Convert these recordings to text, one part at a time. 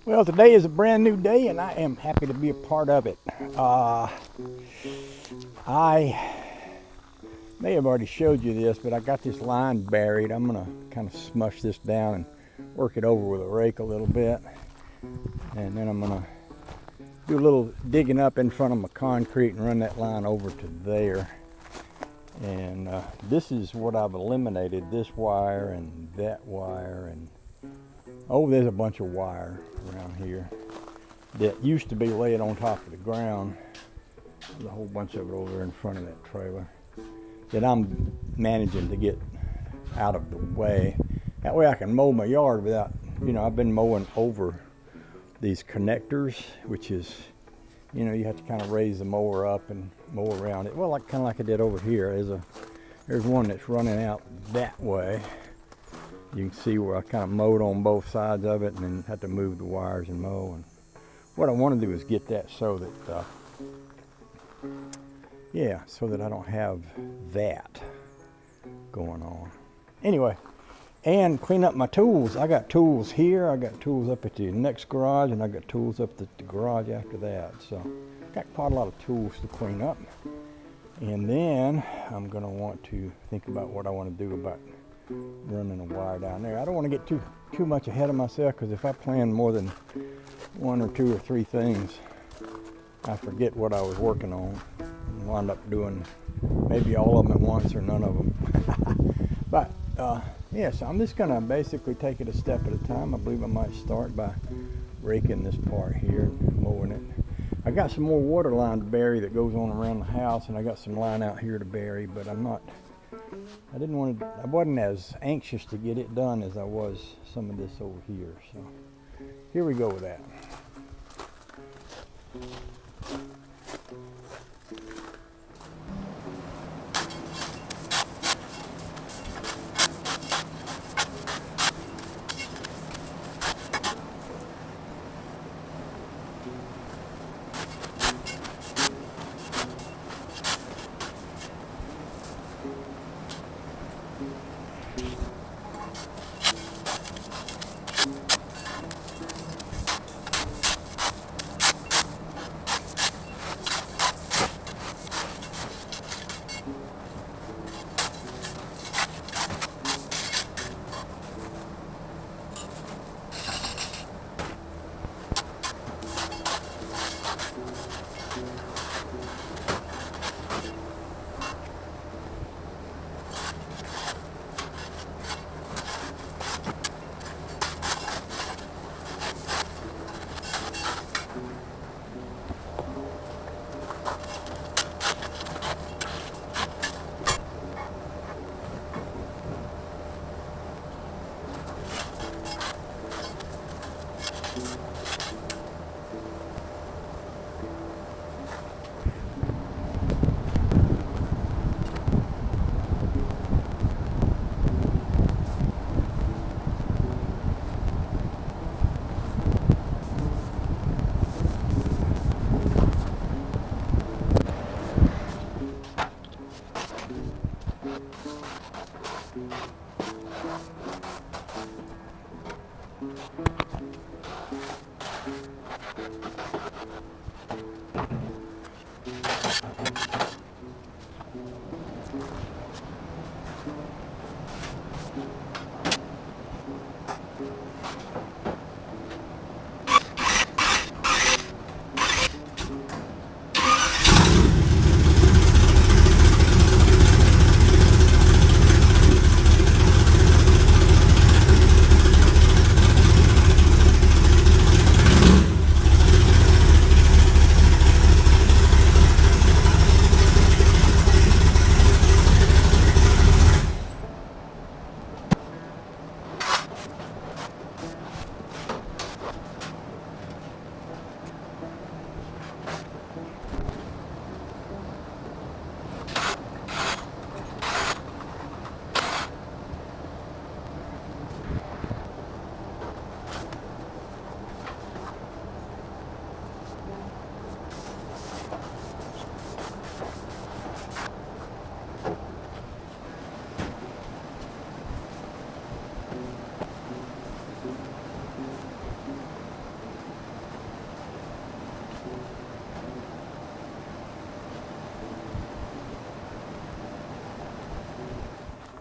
Well, today is a brand new day and I am happy to be a part of it. I may have already showed you this, but I got this line buried. I'm going to kind of smush this down and work it over with a rake a little bit. And then I'm going to do a little digging up in front of my concrete and run that line over to there. And this is what I've eliminated, this wire and that wire, and there's a bunch of wire around here that used to be laid on top of the ground. There's a whole bunch of it over there in front of that trailer that I'm managing to get out of the way. That way I can mow my yard without, I've been mowing over these connectors, which is, you have to kind of raise the mower up and mow around it. Well, kind of like I did over here. There's one that's running out that way. You can see where I kind of mowed on both sides of it and then had to move the wires and mow. And what I want to do is get that so that, so that I don't have that going on. Anyway, and clean up my tools. I got tools here, I got tools up at the next garage, and I got tools up at the garage after that. So got quite a lot of tools to clean up. And then I'm going to want to think about what I want to do about running a wire down there. I don't want to get too much ahead of myself, because if I plan more than one or two or three things, I forget what I was working on and wind up doing maybe all of them at once or none of them. But so I'm just going to basically take it a step at a time. I believe I might start by raking this part here and mowing it. I got some more water line to bury that goes on around the house, and I got some line out here to bury, but I wasn't as anxious to get it done as I was some of this over here. So here we go with that.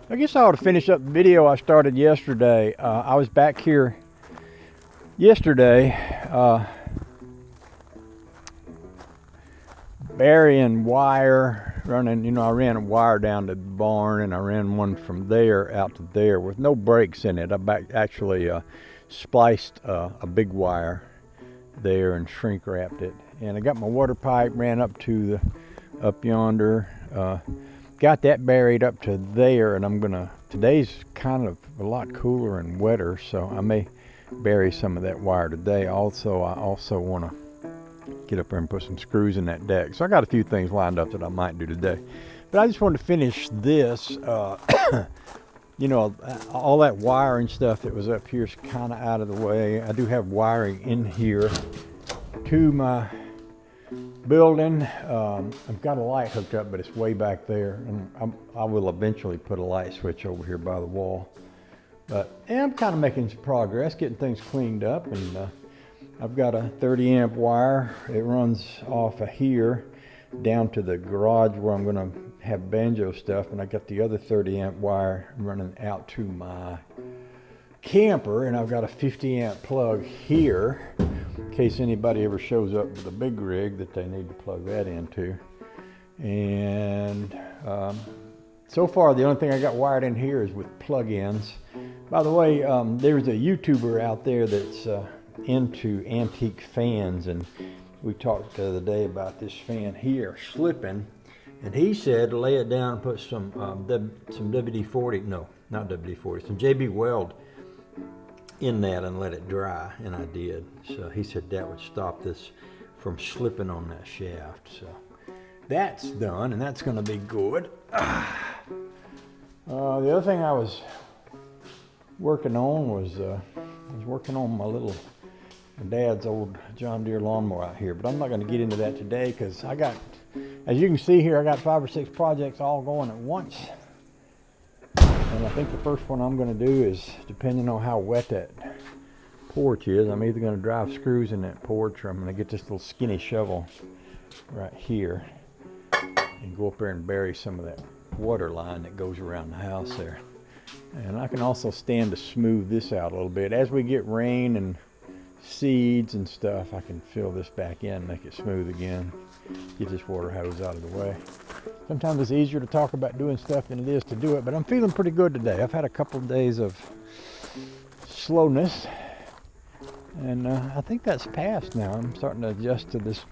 I guess I ought to finish up the video I started yesterday. I was back here yesterday burying wire, running, I ran a wire down to the barn and I ran one from there out to there with no breaks in it. I actually spliced a big wire there and shrink wrapped it. And I got my water pipe, ran up to up yonder, got that buried up to there, and today's kind of a lot cooler and wetter, so I may bury some of that wire today. I also want to get up there and put some screws in that deck. So I got a few things lined up that I might do today. But I just wanted to finish this. All that wiring stuff that was up here is kind of out of the way. I do have wiring in here to my building. I've got a light hooked up, but it's way back there, and I will eventually put a light switch over here by the wall. But I'm kind of making some progress, getting things cleaned up, and I've got a 30 amp wire. It runs off of here down to the garage where I'm going to have banjo stuff, and I got the other 30 amp wire running out to my camper, and I've got a 50 amp plug here in case anybody ever shows up with a big rig that they need to plug that into. And so far the only thing I got wired in here is with plug-ins. By the way, there's a YouTuber out there that's into antique fans, and we talked the other day about this fan here slipping, and he said lay it down and put some WD-40, no, not WD-40, some JB Weld in that and let it dry, and I did. So he said that would stop this from slipping on that shaft. So that's done, and that's going to be good. The other thing I was working on was my dad's old John Deere lawnmower out here, but I'm not going to get into that today because as you can see here, I got 5 or 6 projects all going at once. And I think the first one I'm going to do is, depending on how wet that porch is, I'm either going to drive screws in that porch, or I'm going to get this little skinny shovel right here and go up there and bury some of that water line that goes around the house there. And I can also stand to smooth this out a little bit. As we get rain and seeds and stuff, I can fill this back in, make it smooth again, get this water hose out of the way. Sometimes it's easier to talk about doing stuff than it is to do it, but I'm feeling pretty good today. I've had a couple of days of slowness, and I think that's passed now. I'm starting to adjust to this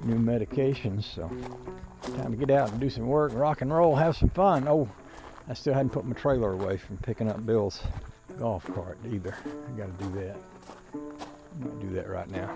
new medication, so time to get out and do some work, rock and roll, have some fun. Oh, I still hadn't put my trailer away from picking up Bill's golf cart either. I got to do that. I'm going to do that right now.